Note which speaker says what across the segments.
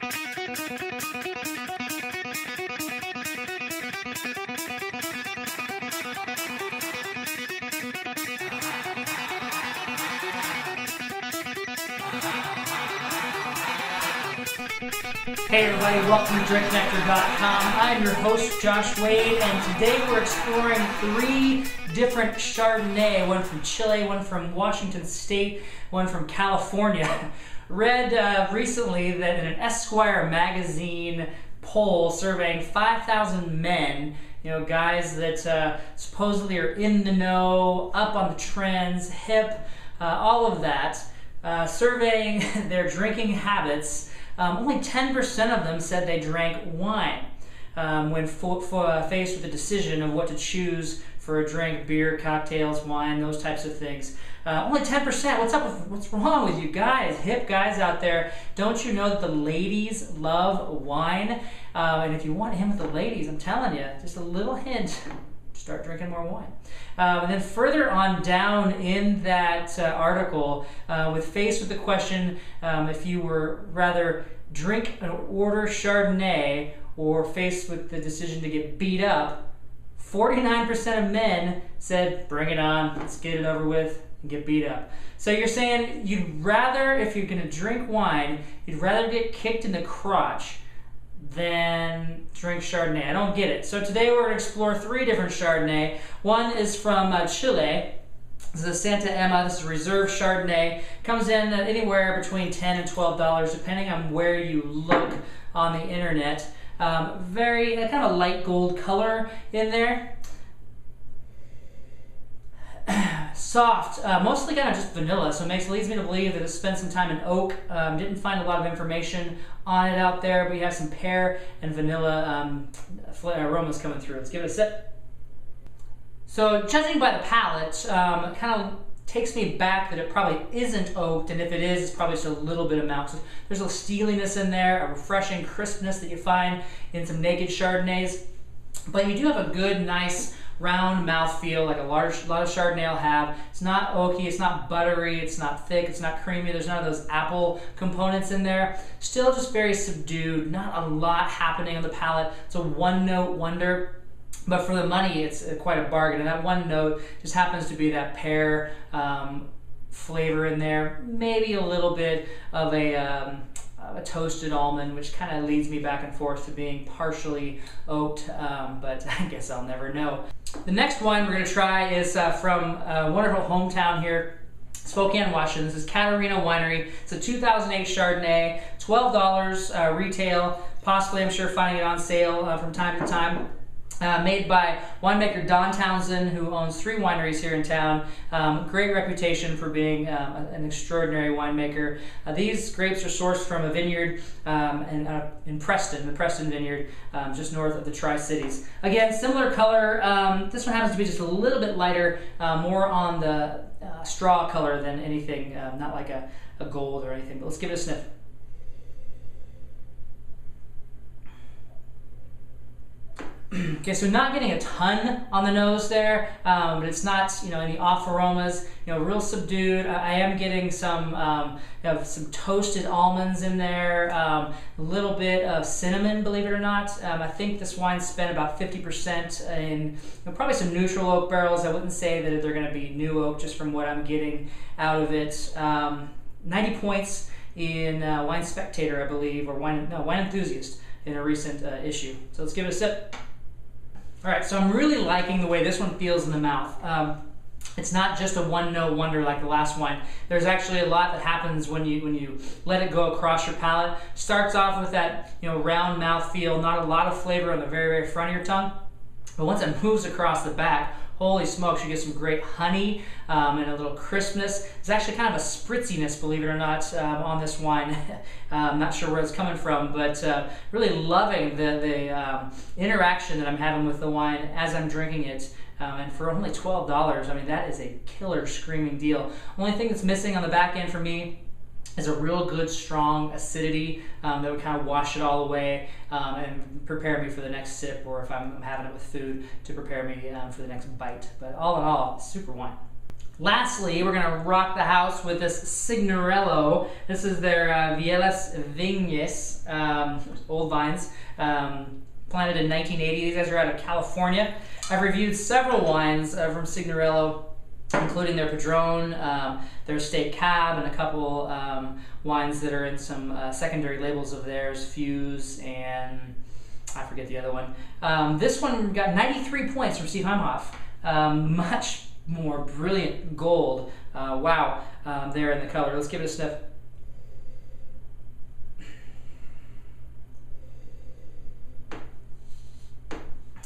Speaker 1: Hey everybody, welcome to DrinkNectar.com. I'm your host, Josh Wade, and today we're exploring 3 different Chardonnay, one from Chile, one from Washington State, one from California. Read recently that in an Esquire magazine poll surveying 5,000 men, guys that supposedly are in the know, up on the trends, hip, all of that, surveying their drinking habits. Only 10% of them said they drank wine when faced with the decision of what to choose for a drink: beer, cocktails, wine, those types of things. Only 10%. What's wrong with you guys, hip guys out there? Don't you know that the ladies love wine? And if you want him with the ladies, I'm telling you, just a little hint. Start drinking more wine. And then further on down in that article, faced with the question if you were rather drink and order Chardonnay or faced with the decision to get beat up, 49% of men said, bring it on, let's get it over with and get beat up. So you're saying you'd rather, if you're going to drink wine, you'd rather get kicked in the crotch than drink Chardonnay. I don't get it. So today we're going to explore 3 different Chardonnay. One is from Chile. This is Santa Emma. This is a reserve Chardonnay. Comes in at anywhere between $10 and $12 depending on where you look on the internet. Very kind of a light gold color in there. Soft, mostly kind of just vanilla, so it leads me to believe that it spent some time in oak. Didn't find a lot of information on it out there, but you have some pear and vanilla aromas coming through. Let's give it a sip. So judging by the palate, it kind of takes me back that it probably isn't oaked, and if it is, it's probably just a little bit of mouth. So there's a steeliness in there, a refreshing crispness that you find in some naked Chardonnays, but you do have a good, nice, round mouthfeel like a lot of Chardonnay will have. It's not oaky, it's not buttery, it's not thick, it's not creamy. There's none of those apple components in there. Still just very subdued, not a lot happening on the palate. It's a one-note wonder. But for the money, it's quite a bargain. And that one note just happens to be that pear flavor in there. Maybe a little bit of a toasted almond, which kind of leads me back and forth to being partially oaked, but I guess I'll never know. The next wine we're going to try is from a wonderful hometown here, Spokane, Washington. This is Catarina Winery. It's a 2008 Chardonnay, $12 retail, possibly I'm sure finding it on sale from time to time. Made by winemaker Don Townsend, who owns 3 wineries here in town. Great reputation for being an extraordinary winemaker. These grapes are sourced from a vineyard in Preston, the Preston Vineyard, just north of the Tri-Cities. Again, similar color. This one happens to be just a little bit lighter, more on the straw color than anything, not like a gold or anything. But let's give it a sniff. Okay, so not getting a ton on the nose there, but it's not, any off aromas, real subdued. I am getting some toasted almonds in there, a little bit of cinnamon, believe it or not. I think this wine spent about 50% in probably some neutral oak barrels. I wouldn't say that they're going to be new oak just from what I'm getting out of it. 90 points in Wine Spectator, I believe, or Wine Enthusiast in a recent issue. So let's give it a sip. All right, so I'm really liking the way this one feels in the mouth. It's not just a one-note wonder like the last wine. There's actually a lot that happens when you let it go across your palate. Starts off with that round mouth feel, not a lot of flavor on the very, very front of your tongue. But once it moves across the back, holy smokes, you get some great honey and a little crispness. It's actually kind of a spritziness, believe it or not, on this wine. I'm not sure where it's coming from, but really loving the interaction that I'm having with the wine as I'm drinking it. And for only $12, I mean, that is a killer screaming deal. Only thing that's missing on the back end for me is a real good, strong acidity that would kind of wash it all away and prepare me for the next sip, or if I'm having it with food, to prepare me for the next bite. But all in all, super wine. Lastly, we're going to rock the house with this Signorello. This is their Vielas Vignes, old vines, planted in 1980. These guys are out of California. I've reviewed several wines from Signorello, including their Padron, their Estate Cab, and a couple wines that are in some secondary labels of theirs, Fuse, and I forget the other one. This one got 93 points from Steve Heimhoff. Much more brilliant gold. Wow, there in the color. Let's give it a sniff.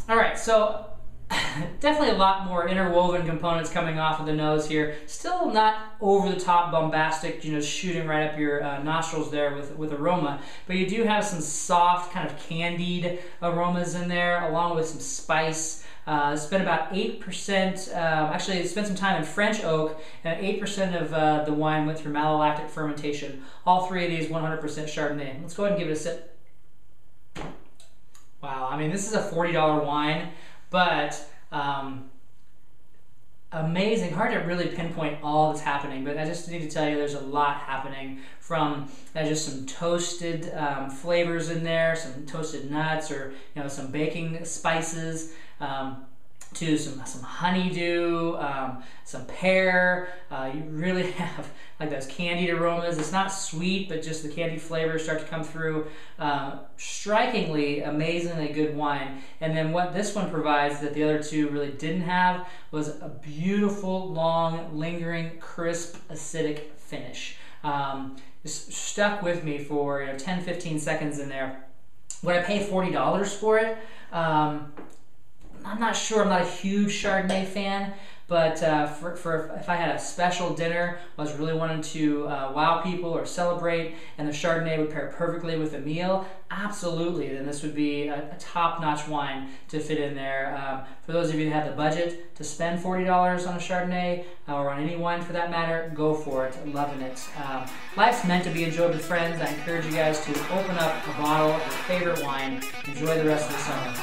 Speaker 1: All right, so definitely a lot more interwoven components coming off of the nose here. Still not over the top bombastic, you know, shooting right up your nostrils there with aroma, but you do have some soft kind of candied aromas in there, along with some spice. Spent about 8%, actually spent some time in French oak, and 8% of the wine went through malolactic fermentation. All three of these 100% Chardonnay. Let's go ahead and give it a sip. Wow, I mean, this is a $40 wine, but amazing. Hard to really pinpoint all that's happening, but I just need to tell you there's a lot happening from just some toasted flavors in there, some toasted nuts, or you know, some baking spices, to some honeydew, some pear. You really have like those candied aromas. It's not sweet, but just the candied flavors start to come through. Strikingly, amazingly good wine. And then what this one provides that the other two really didn't have was a beautiful, long, lingering, crisp, acidic finish. Just stuck with me for 10-15 seconds in there. Would I pay $40 for it? I'm not sure. I'm not a huge Chardonnay fan, but for if I had a special dinner, I was really wanting to wow people or celebrate, and the Chardonnay would pair perfectly with a meal, absolutely, then this would be a top-notch wine to fit in there. For those of you that have the budget to spend $40 on a Chardonnay, or on any wine for that matter, go for it. Loving it. Life's meant to be enjoyed with friends. I encourage you guys to open up a bottle of your favorite wine. Enjoy the rest of the summer.